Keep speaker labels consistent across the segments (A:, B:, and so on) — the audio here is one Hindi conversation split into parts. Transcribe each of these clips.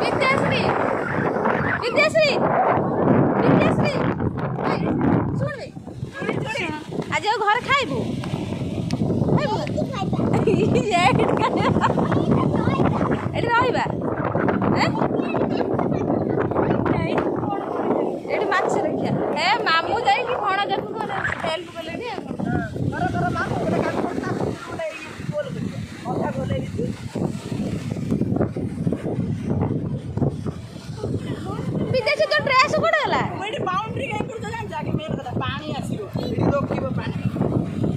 A: विद्याश्री विद्याश्री विद्याश्री शुण आज घर खाइबू एटी रहा एटी माछ रखिया ए मामू जाइए भण देखू हेल्प कले विदेशी तो ड्रेस कोड गला
B: बाउंड्री कहीं कर जान जाके मेन कथा पानी आसीबो एटी रोकिबो पानी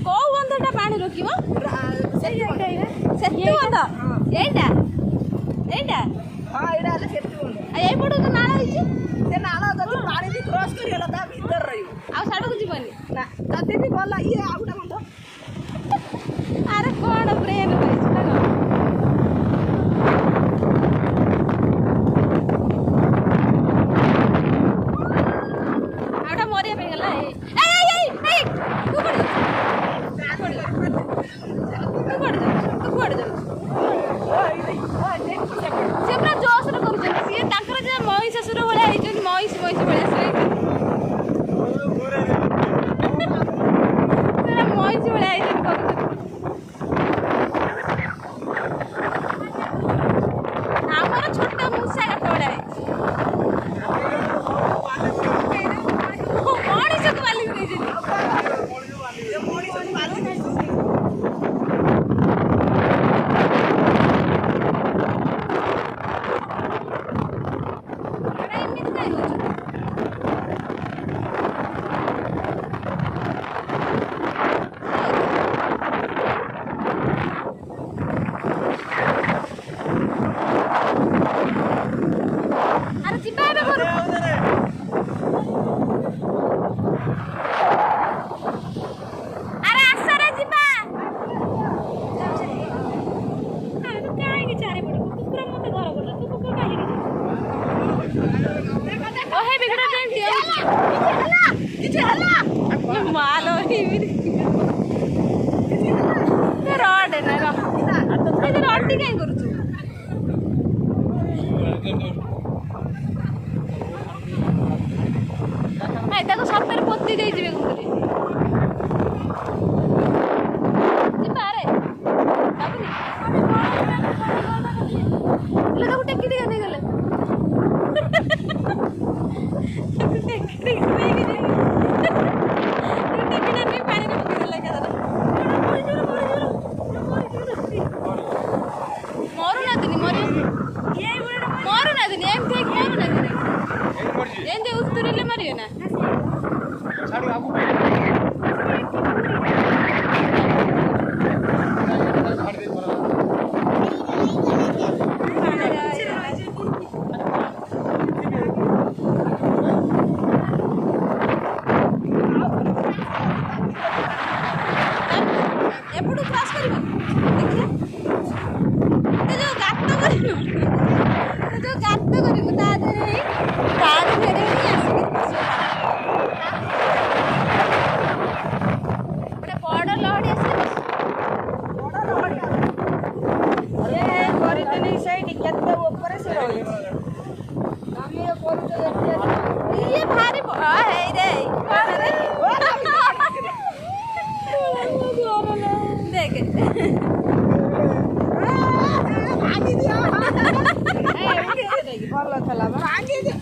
A: को बंधटा पानी रोकिबो सेती बंध एटा एटा
B: हां एटा ले सेती बंध
A: ए पडू तो नाला होइछि
B: से नाला जति पानी भी क्रॉस करियला ता भीतर रहियो
A: आ साडू को जीवनी
B: ना जति भी गला ये आउटा बंध
A: अरे कोन ब्रेन होइछि ना आउटा मरिया पे गेला ए तू पड़ जा से पूरा जोश रे करू सी तांकर जे मई ससुर भले आइछन मई भले आसले तेरा मई भले आइछन करू हमर छोटा मुसा का तोड़ा आइछ मणि से वाली नहीं जे मणि से वाली नहीं अरे जिबा बे घर अरे आसरे जिबा अरे तू काहे के चारे पड़े कुकुर मते घर बोला तू कुकुर काहे के ओहे बिगड़ा देन दियो किछ हला मालो ही ते रॉड है ना ते रॉड टी काहे करू हाय ताको सप्ताह पोती दे दिबे गुरे जी पारे बाबूनी लगा उठे किडी गने गले किडी गने गले किडी नहीं पानी में पकड़ लगा दादा मोरू ना दिनी मोरी ये मोरू ना दिनी एम थे मोरू ना दिनी एंदे उत्तरले मरियो ना
C: साड़ी आपको
A: एपडू क्रॉस करिबो देखिए ते जो गात करिबो ता दे फेरे नहीं आसीबी बड़े बड़ लहड़ी आसीबी
B: अरे करितनी साइड केते ऊपर से रही हम ये करू तो
A: ये भारी हे रे कोन रे देख
B: भागी दियो ए उठे दे भलो थला भागी दियो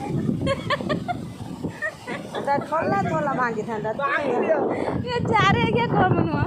B: ता थला भागी थांदा
A: ये चारे क्या कम नुआ